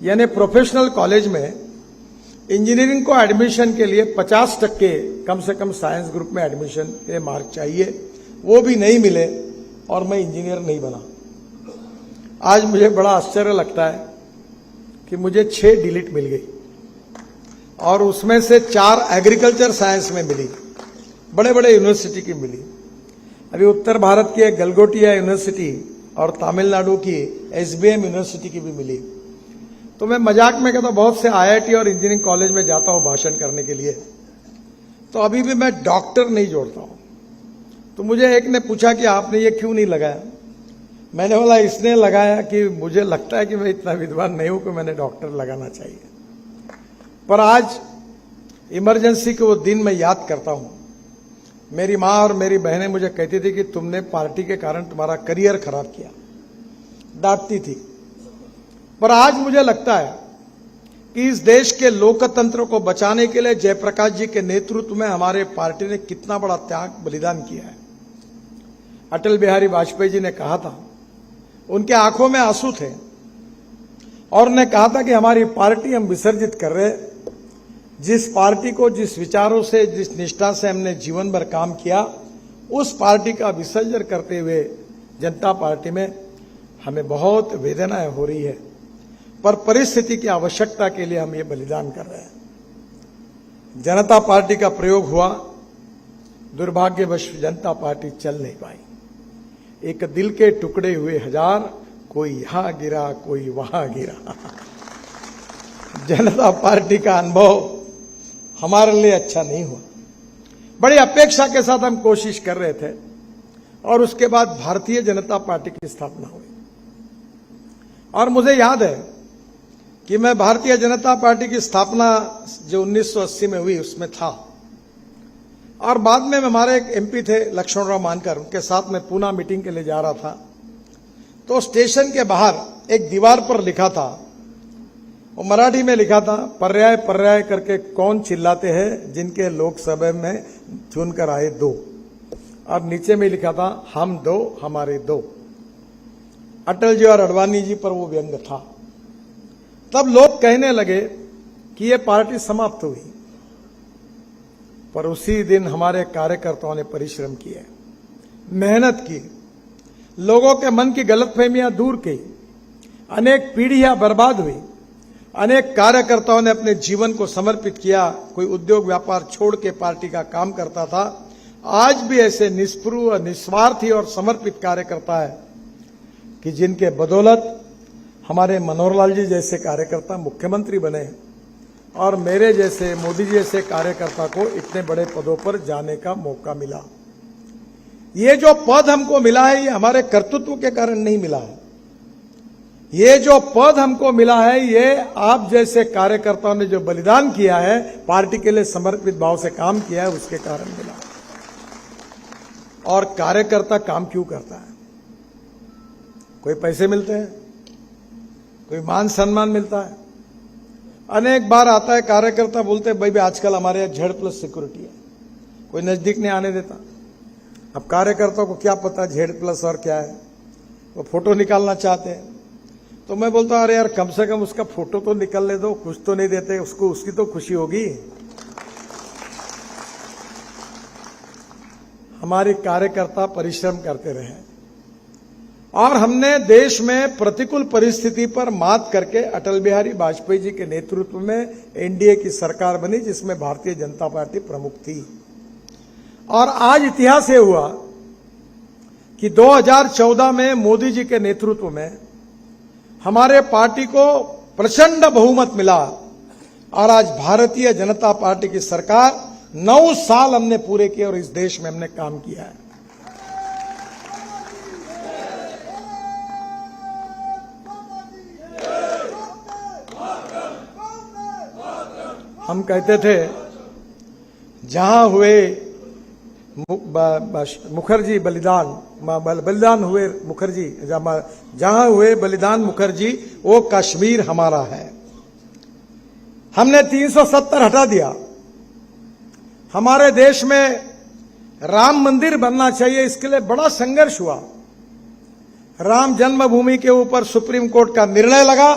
यानी professional college में engineering को एडमिशन के लिए 50% कम से कम साइंस ग्रुप में एडमिशन के मार्क चाहिए, वो भी नहीं मिले और मैं इंजीनियर नहीं बना। आज मुझे बड़ा आश्चर्य लगता है कि मुझे 6 डिलीट मिल गई और उसमें से 4 एग्रीकल्चर साइंस में मिली, बड़े बड़े यूनिवर्सिटी की मिली। अभी उत्तर भारत की एक गलगोटिया यूनिवर्सिटी और तमिलनाडु की SBM यूनिवर्सिटी की भी मिली। तो मैं मजाक में कहता हूं, बहुत से IIT और इंजीनियरिंग कॉलेज में जाता हूं भाषण करने के लिए, तो अभी भी मैं डॉक्टर नहीं जोड़ता हूं। तो मुझे एक ने पूछा कि आपने ये क्यों नहीं लगाया? मैंने बोला इसने लगाया कि मुझे लगता है कि मैं इतना विद्वान नहीं हूं कि मैंने डॉक्टर लगाना चाहिए। पर आज इमरजेंसी के वो दिन मैं याद करता हूं। मेरी मां और मेरी बहनें मुझे कहती थी कि तुमने पार्टी के कारण तुम्हारा करियर खराब किया, डांटती थी। पर आज मुझे लगता है कि इस देश के लोकतंत्र को बचाने के लिए जयप्रकाश जी के नेतृत्व में हमारे पार्टी ने कितना बड़ा त्याग बलिदान किया है। अटल बिहारी वाजपेयी जी ने कहा था, उनके आंखों में आंसू थे और उन्होंने कहा था कि हमारी पार्टी हम विसर्जित कर रहे, जिस पार्टी को जिस विचारों से जिस निष्ठा से हमने जीवन भर काम किया, उस पार्टी का विसर्जन करते हुए जनता पार्टी में हमें बहुत वेदनाएं हो रही है। पर परिस्थिति की आवश्यकता के लिए हम ये बलिदान कर रहे हैं। जनता पार्टी का प्रयोग हुआ, दुर्भाग्यवश जनता पार्टी चल नहीं पाई। एक दिल के टुकड़े हुए हजार, कोई यहां गिरा कोई वहां गिरा। जनता पार्टी का अनुभव हमारे लिए अच्छा नहीं हुआ। बड़ी अपेक्षा के साथ हम कोशिश कर रहे थे और उसके बाद भारतीय जनता पार्टी की स्थापना हुई। और मुझे याद है कि मैं भारतीय जनता पार्टी की स्थापना जो 1980 में हुई उसमें था, और बाद में हमारे एक MP थे लक्ष्मणराव मानकर, उनके साथ मैं पूना मीटिंग के लिए जा रहा था। तो स्टेशन के बाहर एक दीवार पर लिखा था, वो मराठी में लिखा था, पर्याय पर्याय करके कौन चिल्लाते हैं जिनके लोकसभा में चुनकर आए 2, और नीचे में लिखा था हम 2 हमारे 2। अटल जी और अडवाणी जी पर वो व्यंग था। तब लोग कहने लगे कि ये पार्टी समाप्त हुई, पर उसी दिन हमारे कार्यकर्ताओं ने परिश्रम किए, मेहनत की, लोगों के मन की गलतफहमियां दूर की, अनेक पीढ़ियां बर्बाद हुई, अनेक कार्यकर्ताओं ने अपने जीवन को समर्पित किया। कोई उद्योग व्यापार छोड़ के पार्टी का काम करता था। आज भी ऐसे निष्पृह, निस्वार्थी और समर्पित कार्यकर्ता है कि जिनके बदौलत हमारे मनोहर लाल जी जैसे कार्यकर्ता मुख्यमंत्री बने और मेरे जैसे, मोदी जी जैसे कार्यकर्ता को इतने बड़े पदों पर जाने का मौका मिला। ये जो पद हमको मिला है, ये हमारे कर्तृत्व के कारण नहीं मिला है। ये जो पद हमको मिला है, ये आप जैसे कार्यकर्ताओं ने जो बलिदान किया है, पार्टी के लिए समर्पित भाव से काम किया है, उसके कारण मिला। और कार्यकर्ता काम क्यों करता है? कोई पैसे मिलते हैं, कोई मान सम्मान मिलता है। अनेक बार आता है कार्यकर्ता बोलते हैं, भाई आजकल हमारे यहाँ Z+ सिक्योरिटी है, कोई नजदीक नहीं आने देता। अब कार्यकर्ताओं को क्या पता Z+ और क्या है, वो फोटो निकालना चाहते हैं। तो मैं बोलता हूं, अरे यार कम से कम उसका फोटो तो निकलने दो, कुछ तो नहीं देते उसको, उसकी तो खुशी होगी। हमारे कार्यकर्ता परिश्रम करते रहे और हमने देश में प्रतिकूल परिस्थिति पर मात करके अटल बिहारी वाजपेयी जी के नेतृत्व में NDA की सरकार बनी, जिसमें भारतीय जनता पार्टी प्रमुख थी। और आज इतिहास ये हुआ कि 2014 में मोदी जी के नेतृत्व में हमारे पार्टी को प्रचंड बहुमत मिला और आज भारतीय जनता पार्टी की सरकार 9 साल हमने पूरे किए और इस देश में हमने काम किया है। हम कहते थे जहां हुए मुखर्जी बलिदान हुए मुखर्जी, जहां हुए बलिदान मुखर्जी, वो कश्मीर हमारा है। हमने 370 हटा दिया। हमारे देश में राम मंदिर बनना चाहिए, इसके लिए बड़ा संघर्ष हुआ। राम जन्मभूमि के ऊपर सुप्रीम कोर्ट का निर्णय लगा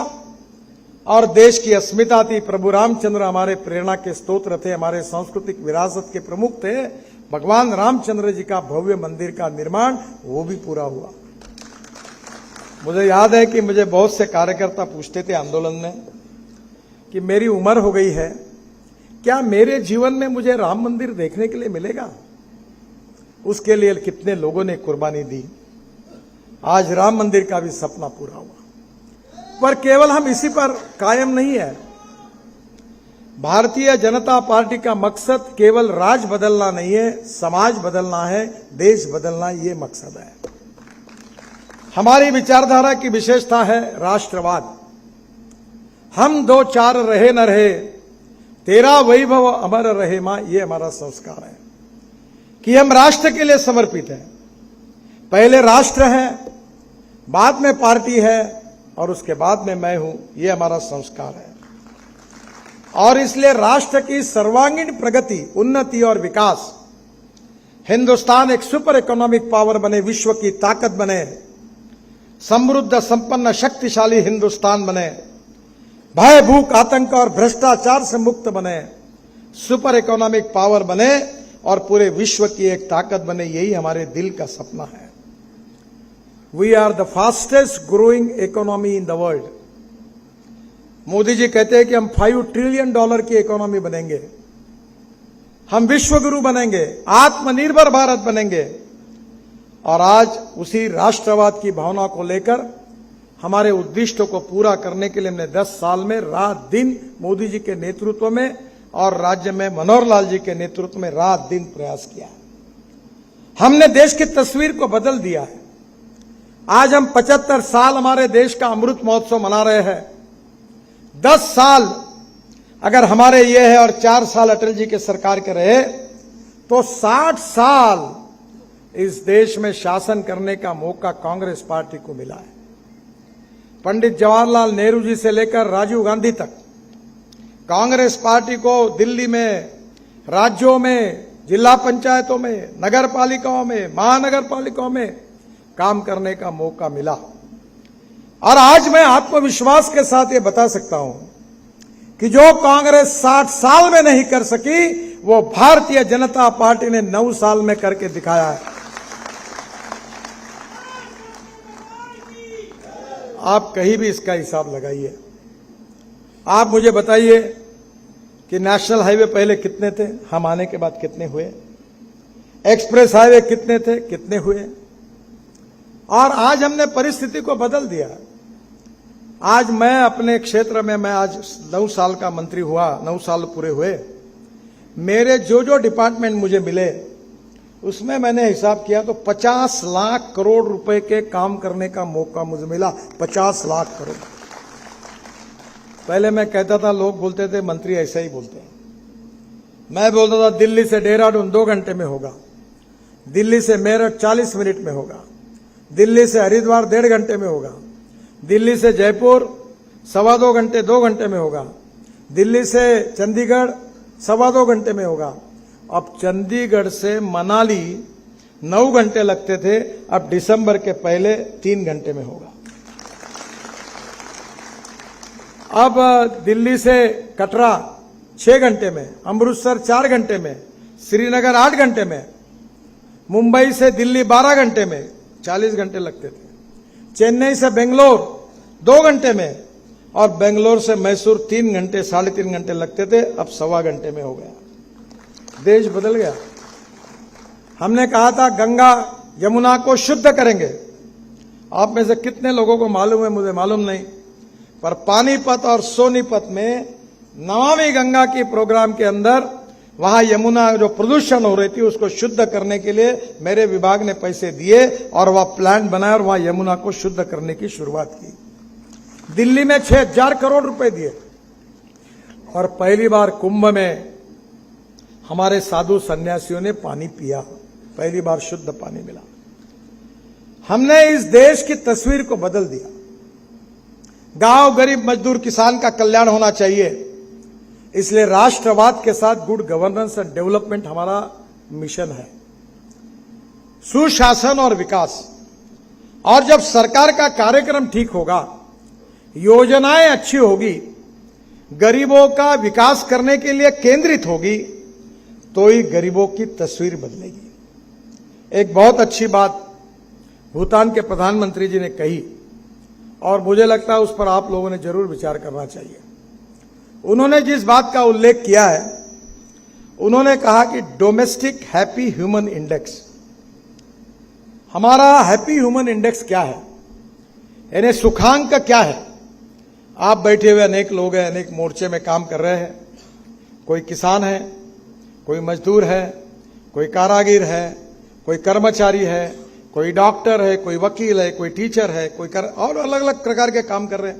और देश की अस्मिता थी। प्रभु रामचंद्र हमारे प्रेरणा के स्तोत्र थे, हमारे सांस्कृतिक विरासत के प्रमुख थे। भगवान रामचंद्र जी का भव्य मंदिर का निर्माण वो भी पूरा हुआ। मुझे याद है कि मुझे बहुत से कार्यकर्ता पूछते थे आंदोलन में कि मेरी उम्र हो गई है, क्या मेरे जीवन में मुझे राम मंदिर देखने के लिए मिलेगा? उसके लिए कितने लोगों ने कुर्बानी दी। आज राम मंदिर का भी सपना पूरा हुआ। पर केवल हम इसी पर कायम नहीं है। भारतीय जनता पार्टी का मकसद केवल राज बदलना नहीं है, समाज बदलना है, देश बदलना, ये मकसद है। हमारी विचारधारा की विशेषता है राष्ट्रवाद। हम दो चार रहे न रहे, तेरा वैभव अमर रहे मां, ये हमारा संस्कार है कि हम राष्ट्र के लिए समर्पित हैं। पहले राष्ट्र है, बाद में पार्टी है और उसके बाद में मैं हूं, ये हमारा संस्कार है। और इसलिए राष्ट्र की सर्वांगीण प्रगति, उन्नति और विकास, हिंदुस्तान एक सुपर इकोनॉमिक पावर बने, विश्व की ताकत बने, समृद्ध संपन्न शक्तिशाली हिंदुस्तान बने, भय भूख आतंक और भ्रष्टाचार से मुक्त बने, सुपर इकोनॉमिक पावर बने और पूरे विश्व की एक ताकत बने, यही हमारे दिल का सपना है। We are the fastest growing economy in the world. Modi ji कहते हैं कि हम $5 ट्रिलियन की इकोनॉमी बनेंगे, हम विश्वगुरु बनेंगे, आत्मनिर्भर भारत बनेंगे। और आज उसी राष्ट्रवाद की भावना को लेकर हमारे उद्दिष्टों को पूरा करने के लिए हमने 10 साल में रात दिन मोदी जी के नेतृत्व में और राज्य में मनोहर लाल जी के नेतृत्व में रात दिन प्रयास किया है। हमने देश की तस्वीर को बदल दिया है। आज हम 75 साल हमारे देश का अमृत महोत्सव मना रहे हैं। 10 साल अगर हमारे ये है और 4 साल अटल जी के सरकार के रहे तो 60 साल इस देश में शासन करने का मौका कांग्रेस पार्टी को मिला है। पंडित जवाहरलाल नेहरू जी से लेकर राजीव गांधी तक कांग्रेस पार्टी को दिल्ली में, राज्यों में, जिला पंचायतों में, नगर पालिकाओं में, महानगर पालिकाओं में काम करने का मौका मिला। और आज मैं आत्मविश्वास के साथ ये बता सकता हूं कि जो कांग्रेस 60 साल में नहीं कर सकी, वो भारतीय जनता पार्टी ने 9 साल में करके दिखाया है। आप कहीं भी इसका हिसाब लगाइए। आप मुझे बताइए कि नेशनल हाईवे पहले कितने थे, हम आने के बाद कितने हुए, एक्सप्रेस हाईवे कितने थे, कितने हुए। और आज हमने परिस्थिति को बदल दिया। आज मैं अपने क्षेत्र में, मैं आज 9 साल का मंत्री हुआ, 9 साल पूरे हुए। मेरे जो जो डिपार्टमेंट मुझे मिले उसमें मैंने हिसाब किया तो 50 लाख करोड़ रुपए के काम करने का मौका मुझे मिला। 50 लाख करोड़। पहले मैं कहता था, लोग बोलते थे मंत्री ऐसा ही बोलते हैं। मैं बोलता था दिल्ली से देहरादून 2 घंटे में होगा, दिल्ली से मेरठ 40 मिनट में होगा, दिल्ली से हरिद्वार 1.5 घंटे में होगा, दिल्ली से जयपुर 2.25 घंटे 2 घंटे में होगा, दिल्ली से चंडीगढ़ 2.25 घंटे में होगा। अब चंडीगढ़ से मनाली 9 घंटे लगते थे, अब दिसंबर के पहले 3 घंटे में होगा। अब दिल्ली से कटरा 6 घंटे में, अमृतसर 4 घंटे में, श्रीनगर 8 घंटे में, मुंबई से दिल्ली 12 घंटे में, 40 घंटे लगते थे, चेन्नई से बेंगलोर 2 घंटे में, और बेंगलोर से मैसूर 3 घंटे 3.5 घंटे लगते थे, अब 1.25 घंटे में हो गया। देश बदल गया। हमने कहा था गंगा यमुना को शुद्ध करेंगे। आप में से कितने लोगों को मालूम है, मुझे मालूम नहीं, पर पानीपत और सोनीपत में नमामि गंगा की प्रोग्राम के अंदर वहां यमुना जो प्रदूषण हो रही थी उसको शुद्ध करने के लिए मेरे विभाग ने पैसे दिए और वह प्लांट बनाया और वहां यमुना को शुद्ध करने की शुरुआत की। दिल्ली में 6,000 करोड़ रुपए दिए और पहली बार कुंभ में हमारे साधु सन्यासियों ने पानी पिया, पहली बार शुद्ध पानी मिला। हमने इस देश की तस्वीर को बदल दिया। गांव, गरीब, मजदूर, किसान का कल्याण होना चाहिए, इसलिए राष्ट्रवाद के साथ गुड गवर्नेंस एंड डेवलपमेंट हमारा मिशन है। सुशासन और विकास। और जब सरकार का कार्यक्रम ठीक होगा, योजनाएं अच्छी होगी, गरीबों का विकास करने के लिए केंद्रित होगी तो ही गरीबों की तस्वीर बदलेगी। एक बहुत अच्छी बात भूटान के प्रधानमंत्री जी ने कही और मुझे लगता है उस पर आप लोगों ने जरूर विचार करना चाहिए। उन्होंने जिस बात का उल्लेख किया है, उन्होंने कहा कि डोमेस्टिक हैप्पी ह्यूमन इंडेक्स। हमारा हैप्पी ह्यूमन इंडेक्स क्या है, यानी सुखांक क्या है? आप बैठे हुए अनेक लोग हैं, अनेक मोर्चे में काम कर रहे हैं। कोई किसान है, कोई मजदूर है, कोई कारागिर है, कोई कर्मचारी है, कोई डॉक्टर है, कोई वकील है, कोई टीचर है, और अलग अलग प्रकार के काम कर रहे हैं।